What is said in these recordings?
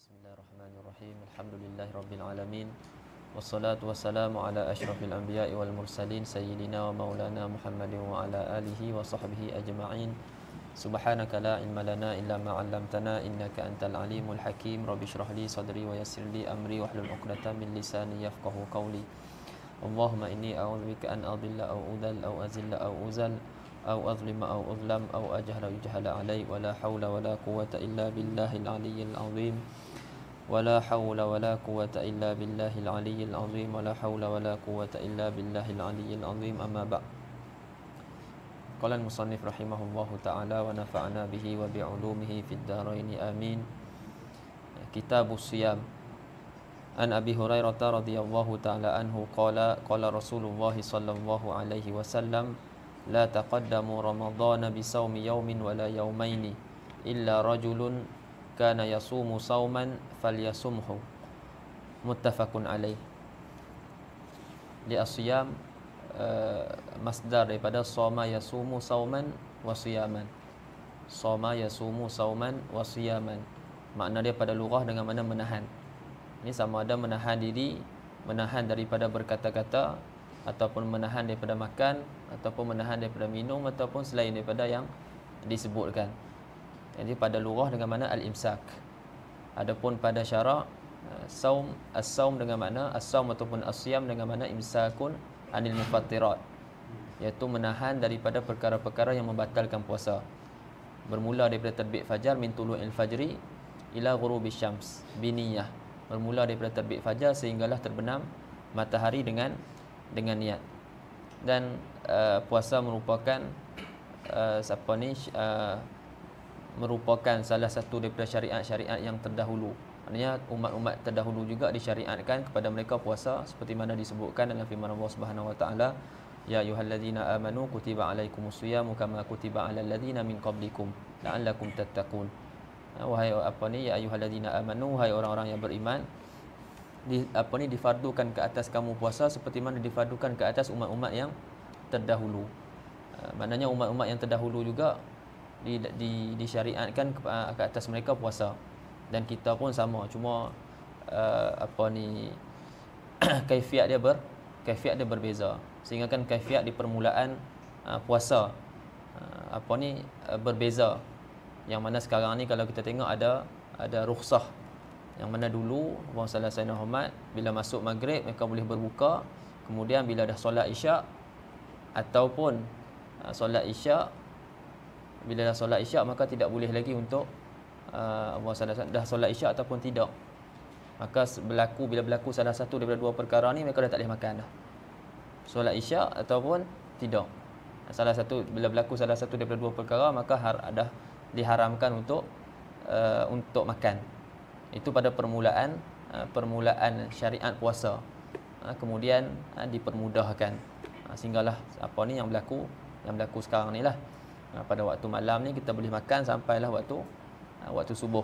Bismillahirrahmanirrahim. Alhamdulillahirabbil alamin. Wassalatu wassalamu ala asyrafil anbiya'i wal mursalin sayyidina wa maulana Muhammadin wa ala alihi wa sahbihi ajma'in. Subhanaka la ilma lana illa ma 'allamtana innaka antal alimul hakim. Rabbi shrah li sadri wa yassir li amri wahlul 'uqdatam min lisani yafqahu qawli. Allahumma inni a'udzubika an adilla aw udal aw azilla aw uzal aw azlima aw uzlam aw ajhala yujhala alai wa la haula wa la quwwata illa billahil aliyyil azim. ولا حول ولا قوة إلا بالله العلي العظيم ولا حول ولا قوة إلا بالله العلي العظيم أما بعد. قال المصنف رحمه الله تعالى ونفعنا به وبعلومه في الدارين آمين. كتاب الصيام. عن أبي هريرة رضي الله تعالى عنه قال قال رسول الله صلى الله عليه وسلم لا تقدموا رمضان بصوم يوم ولا يومين إلا رجل kana yasumu sauman falyasumhu muttafaqun alaih. Li asyam masdar daripada soma yasumu sauman wa siyaman. Soma yasumu sauman wa siyaman, makna dia pada lughah dengan mana menahan. Ini sama ada menahan diri, menahan daripada berkata-kata, ataupun menahan daripada makan, ataupun menahan daripada minum, ataupun selain daripada yang disebutkan. Jadi pada lughah dengan mana al-imsak. Adapun pada syarak saum, as-saum dengan makna as-saum ataupun as-siyam dengan makna imsakun anil mufattirat, iaitu menahan daripada perkara-perkara yang membatalkan puasa. Bermula daripada terbit fajar min tulu'il fajri ila ghurubish syams biniyah. Bermula daripada terbit fajar sehinggalah terbenam matahari dengan niat. Dan puasa merupakan merupakan salah satu daripada syariat-syariat yang terdahulu. Maknanya umat-umat terdahulu juga disyariatkan kepada mereka puasa seperti mana disebutkan dalam firman Allah Subhanahu wa taala, ya ayyuhallazina amanu kutiba alaikumusyiyamu kama kutiba alal ladzina min qablikum la'allakum tattaqun. Wahai ya ayyuhallazina amanu, wahai orang-orang yang beriman, difardukan ke atas kamu puasa seperti mana difardukan ke atas umat-umat yang terdahulu. Maknanya umat-umat yang terdahulu juga disyariatkan ke atas mereka puasa, dan kita pun sama, cuma kaifiat dia berbeza, sehingga kan kaifiat di permulaan puasa berbeza. Yang mana sekarang ni kalau kita tengok ada rukhsah, yang mana dulu Rasulullah sallallahu alaihi wasallam bila masuk maghrib mereka boleh berbuka, kemudian bila dah solat isyak ataupun solat isyak, bila dah solat isyak maka tidak boleh lagi untuk dah solat isyak ataupun tidak, maka bila berlaku salah satu daripada dua perkara ni mereka dah tak boleh makan dah, solat isyak ataupun tidak. Bila berlaku salah satu daripada dua perkara maka dah diharamkan untuk makan. Itu pada permulaan syariat puasa. Kemudian dipermudahkan sehinggalah yang berlaku sekarang ni lah. Pada waktu malam ni kita boleh makan sampailah waktu subuh.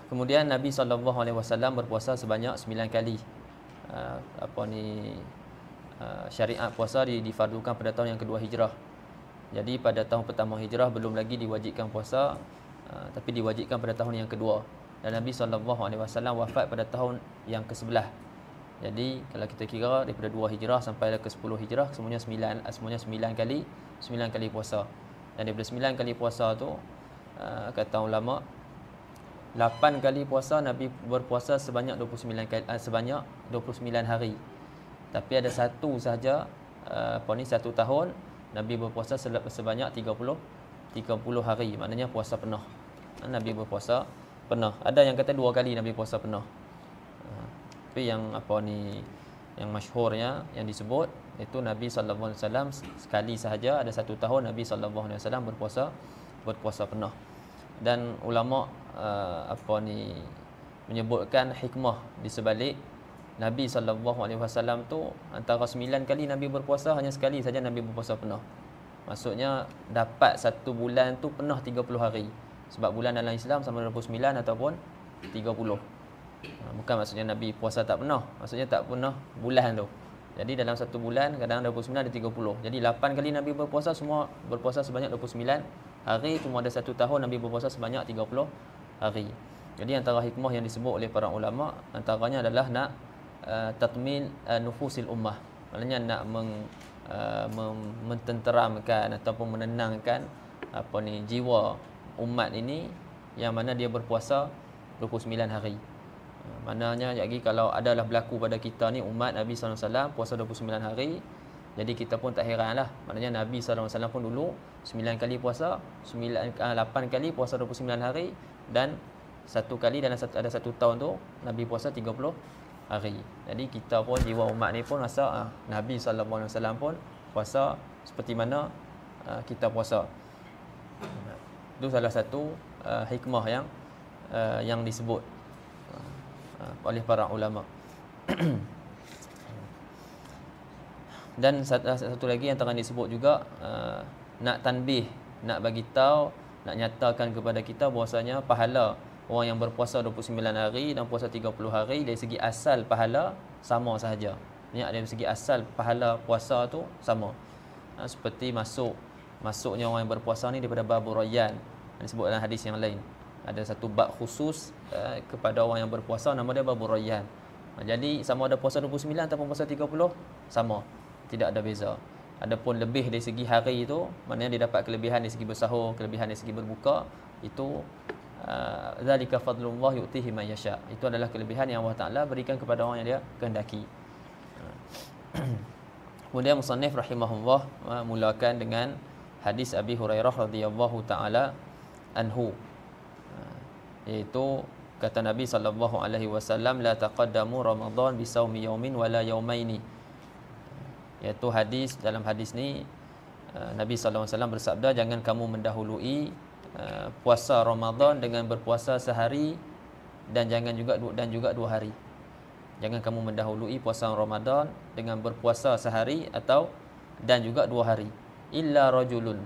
Kemudian Nabi SAW berpuasa sebanyak 9 kali. Syariat puasa difardukan pada tahun yang kedua hijrah. Jadi pada tahun pertama hijrah belum lagi diwajibkan puasa, tapi diwajibkan pada tahun yang kedua. Dan Nabi SAW wafat pada tahun yang ke-11. Jadi kalau kita kira daripada 2 hijrah sampai ke 10 hijrah semuanya 9 kali puasa. Dan daripada 9 kali puasa tu kata ulama 8 kali puasa Nabi berpuasa sebanyak 29 hari. Tapi ada satu sahaja satu tahun Nabi berpuasa sebanyak 30 hari. Maknanya puasa penuh. Nabi berpuasa penuh. Ada yang kata 2 kali Nabi puasa penuh. Tapi yang masyhurnya yang disebut itu Nabi sallallahu alaihi wasallam sekali sahaja, ada satu tahun Nabi sallallahu alaihi wasallam berpuasa penuh. Dan ulama menyebutkan hikmah di sebalik Nabi sallallahu alaihi wasallam tu antara 9 kali Nabi berpuasa hanya sekali saja Nabi berpuasa penuh. Maksudnya dapat satu bulan tu penuh 30 hari. Sebab bulan dalam Islam sama 29 ataupun 30. Bukan maksudnya Nabi puasa tak penuh, maksudnya tak penuh bulan tu. Jadi dalam satu bulan kadang 29 ada 30. Jadi 8 kali Nabi berpuasa, semua berpuasa sebanyak 29 hari, cuma ada 1 tahun Nabi berpuasa sebanyak 30 hari. Jadi antara hikmah yang disebut oleh para ulama antaranya adalah nak tatmin nufusil ummah. Maknanya nak mententeramkan ataupun menenangkan jiwa umat ini yang mana dia berpuasa 29 hari. Maknanya jadi kalau adalah berlaku pada kita ni umat Nabi SAW puasa 29 hari, jadi kita pun tak heranlah. Maknanya Nabi SAW pun dulu 9 kali puasa, 8 kali puasa 29 hari, dan 1 kali dalam ada 1 tahun tu Nabi puasa 30 hari. Jadi kita pun jiwa umat ni pun rasa Nabi SAW pun puasa seperti mana kita puasa. Itu salah satu hikmah yang disebut oleh para ulama. Dan satu lagi yang tengah disebut juga, nak tanbih, nak bagi tahu, nak nyatakan kepada kita bahwasanya pahala orang yang berpuasa 29 hari dan puasa 30 hari dari segi asal pahala sama sahaja. Ni dari segi asal pahala puasa tu sama. Seperti masuknya orang yang berpuasa ni daripada bab Rayyan. Disebut dalam hadis yang lain. Ada satu bab khusus kepada orang yang berpuasa, nama dia bab Rayyan. Jadi sama ada puasa 29 ataupun puasa 30 sama. Tidak ada beza. Adapun lebih dari segi hari itu, maknanya dia dapat kelebihan dari segi bersahur, kelebihan dari segi berbuka, itu zalika fadlullah yu'tihi man yasha. Itu adalah kelebihan yang Allah Taala berikan kepada orang yang dia kehendaki. Kemudian musannif rahimahullah mulakan dengan hadis Abi Hurairah radhiyallahu taala anhu, iaitu kata Nabi sallallahu alaihi wasallam, la taqaddamu Ramadan bi saumi yaumin wala yaumaini. Iaitu hadis, dalam hadis ni Nabi sallallahu alaihi wasallam bersabda, jangan kamu mendahului puasa Ramadan dengan berpuasa sehari dan juga 2 hari. Jangan kamu mendahului puasa Ramadan dengan berpuasa sehari dan juga 2 hari. Illa rajulun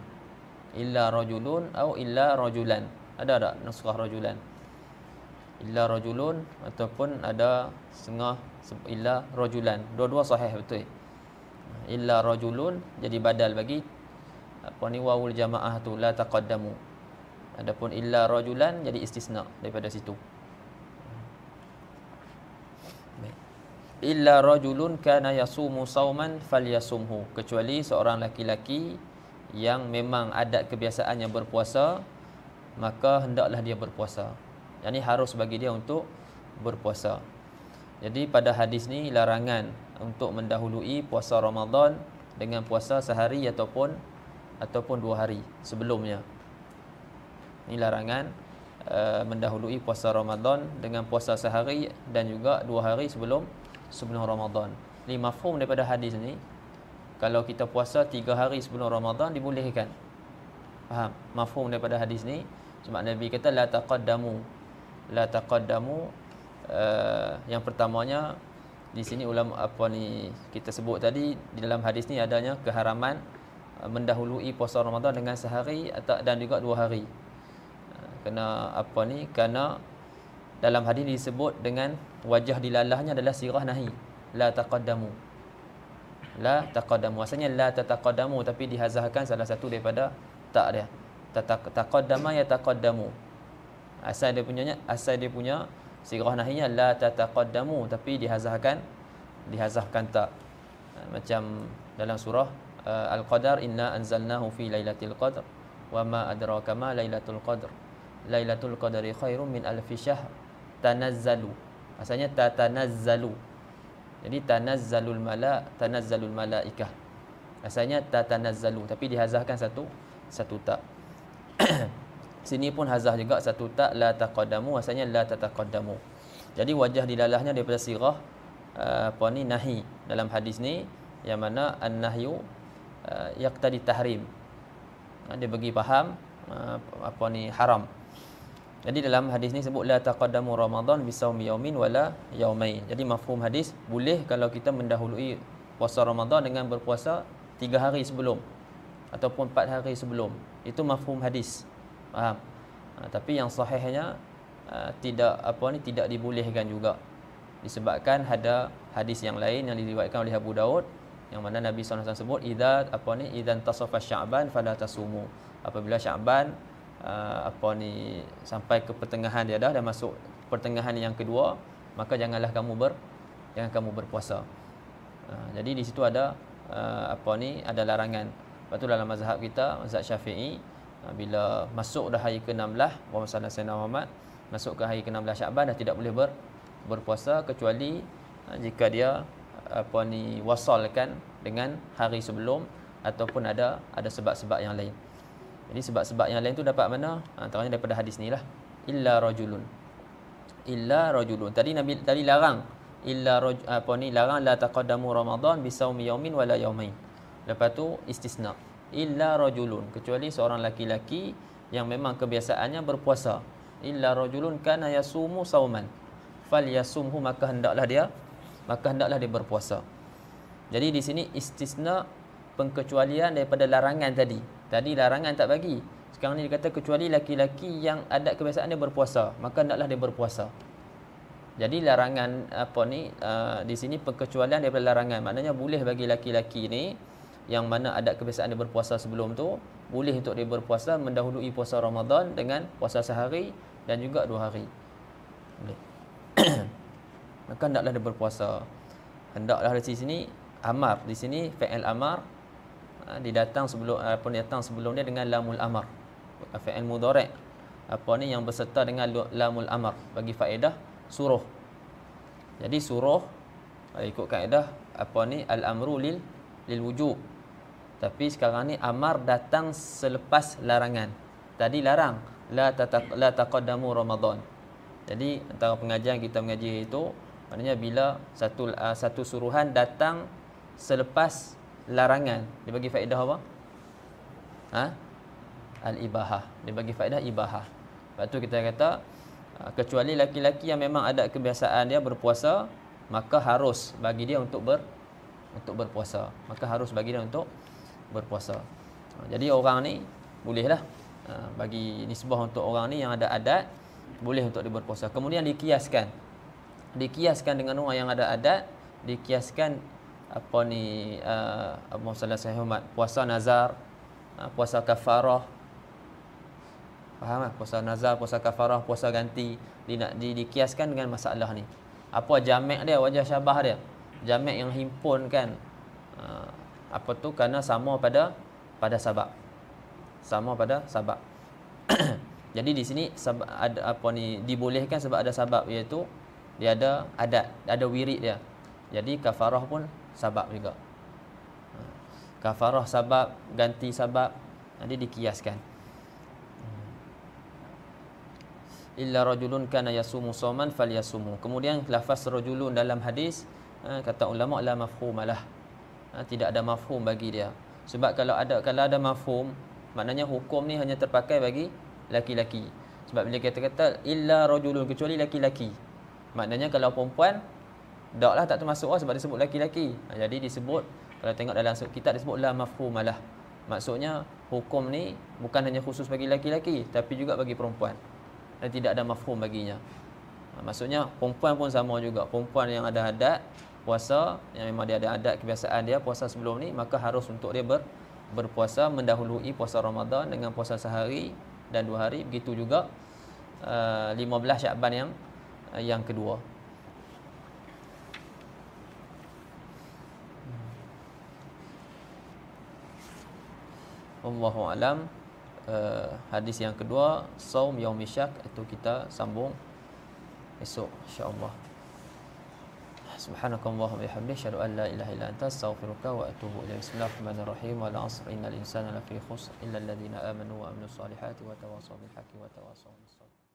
atau illa rajulan. Ada tak nuskah rajulan? Illa rajulun ataupun ada setengah illa rajulan. Dua-dua sahih betul. Illa rajulun jadi badal bagi wawul jamaah tu la taqaddamu. Adapun illa rajulan jadi istisna daripada situ. Illa rajulun kana yasumu sauman falyasumhu, kecuali seorang laki-laki yang memang adat kebiasaannya berpuasa, maka hendaklah dia berpuasa. Yang ini harus bagi dia untuk berpuasa. Jadi pada hadis ni larangan untuk mendahului puasa Ramadan dengan puasa sehari ataupun 2 hari sebelumnya. Ini larangan mendahului puasa Ramadan dengan puasa sehari dan juga 2 hari sebelum Ramadan. Ini mafhum daripada hadis ni, kalau kita puasa 3 hari sebelum Ramadan dibolehkan. Faham? Mafhum daripada hadis ni, sebab Nabi kata la taqaddamu. Yang pertamanya di sini ulama kita sebut tadi, di dalam hadis ni adanya keharaman mendahului puasa Ramadan dengan sehari dan juga 2 hari. Kerana dalam hadis disebut dengan wajah dilalahnya adalah sirah nahi, la taqaddamu. Asalnya la tataqaddamu, tapi dihazahkan salah satu daripada tak dia. Taqaddama ya taqaddamu. Asal dia punya sirah nahinya la tataqaddamu, tapi dihazahkan tak. Macam dalam surah Al-Qadar, inna anzalnahu fi lailatul qadr wa ma adraka ma lailatul qadr. Lailatul qadri khairum min alfi syahr. Tanazzalu. Asalnya tatanazzalu. Jadi tanazzalul malaikah. Asalnya tatanazzalu, tapi dihazahkan satu tak. Sini pun hazah juga satu tak, la taqaddamu, asalnya la tataqaddamu. Jadi wajah dilalahnya daripada sirah nahi dalam hadis ni, yang mana an-nahyu yaqtadi tahrim. Dia bagi faham haram. Jadi dalam hadis ni sebut la taqaddamu Ramadan bi saumi yaumin wala yaumain. Jadi mafhum hadis, boleh kalau kita mendahului puasa Ramadan dengan berpuasa 3 hari sebelum ataupun 4 hari sebelum. Itu mafhum hadis. Faham? Tapi yang sahihnya tidak dibolehkan juga. Disebabkan ada hadis yang lain yang diriwayatkan oleh Abu Daud yang mana Nabi SAW sebut idzan tasafa Sya'ban fala tasumu. Apabila Sya'ban sampai ke pertengahan dia dah masuk pertengahan yang kedua, maka jangan kamu berpuasa. Jadi di situ ada ada larangan. Lepas tu dalam mazhab kita, mazhab Syafi'i, bila masuk dah hari ke-16, Muhammad sallallahu alaihi masuk ke hari ke-16 Sya'ban dah tidak boleh berpuasa kecuali jika dia wasalkan dengan hari sebelum ataupun ada sebab-sebab yang lain. Jadi sebab-sebab yang lain tu dapat mana? Antaranya daripada hadis ni lah. Illa rajulun. Tadi larang. Larang la taqaddamu Ramadan bi saumi yaumin wala yaumain. Lepas tu istisna. Illa rajulun, kecuali seorang laki-laki yang memang kebiasaannya berpuasa. Illa rajulun kana yasumu sauman falyasumhu, maka hendaklah dia berpuasa. Jadi di sini istisna, pengkecualian daripada larangan tadi. Tadi larangan tak bagi. Sekarang ni dia kata kecuali laki-laki yang ada kebiasaan dia berpuasa, maka hendaklah dia berpuasa. Jadi larangan di sini pengkecualian daripada larangan. Maknanya boleh bagi laki-laki ni yang mana ada kebiasaan dia berpuasa sebelum tu, boleh untuk dia berpuasa mendahului puasa Ramadan dengan puasa sehari dan juga 2 hari. Boleh. Maka hendaklah dia berpuasa. Hendaklah di sini amar, di sini fi'il amar datang sebelum dia dengan lamul amar. Fi'il mudhari' yang berserta dengan lamul amar bagi faedah suruh. Jadi suruh ikut kaedah al-amru lil wujub. Tapi sekarang ni amar datang selepas larangan. Tadi larang la taqaddamu Ramadan. Jadi antara pengajian kita mengaji itu, maknanya bila satu suruhan datang selepas larangan, dia bagi faedah apa? Al-ibahah. Dia bagi faedah ibahah. Lepas tu kita kata kecuali laki-laki yang memang ada kebiasaan dia berpuasa, maka harus bagi dia untuk berpuasa. Maka harus bagi dia untuk berpuasa. Jadi orang ni bolehlah bagi nisbah untuk orang ni yang ada adat, boleh untuk dia berpuasa. Kemudian dikiaskan dengan orang yang ada adat, dikiaskan puasa nazar, puasa kafarah. Faham tak? Puasa nazar, puasa kafarah, puasa ganti, dikiaskan dengan masalah ni. Apa jamak dia, wajah syabah dia? Jamak yang himpunkan kerana sama pada sabab. Sama pada sabab. Jadi di sini ada dibolehkan sebab ada sabab, iaitu dia ada adat, ada wirid dia. Jadi kafarah pun sabab juga. Kafarah sabab, ganti sabab, nanti dikiaskan. Illa rajulun kana yasumu sauman falyasumu. Kemudian lafaz rajulun dalam hadis, kata ulama la mafhumalah. Tidak ada mafhum bagi dia. Sebab kalau ada mafhum, maknanya hukum ni hanya terpakai bagi laki-laki. Sebab bila kita kata illa rajulun, kecuali laki-laki, maknanya kalau perempuan taklah tak termasuk sebab disebut laki-laki. Jadi disebut, kalau tengok dalam kitab disebut la mafhumalah. Maksudnya hukum ni bukan hanya khusus bagi laki-laki, tapi juga bagi perempuan. Dan tidak ada mafhum baginya. Maksudnya perempuan pun sama juga. Perempuan yang ada adat puasa, yang memang dia ada adat kebiasaan dia puasa sebelum ni, maka harus untuk dia berpuasa mendahului puasa Ramadan dengan puasa sehari dan 2 hari. Begitu juga 15 Sya'ban yang kedua. Wallahu alam. Hadis yang kedua, saum yaumi syak, itu kita sambung esok insya-Allah. Subhanakallahumma wa bihamdika asyhadu an la ilaha illa anta astaghfiruka wa atubu ilaik. Bismillahirrahmanirrahim. Wal 'asr innal insana lafi khusr illa alladhina amanu wa amilus solihati wa tawassaw bil haqqi wa tawassaw bis sabr.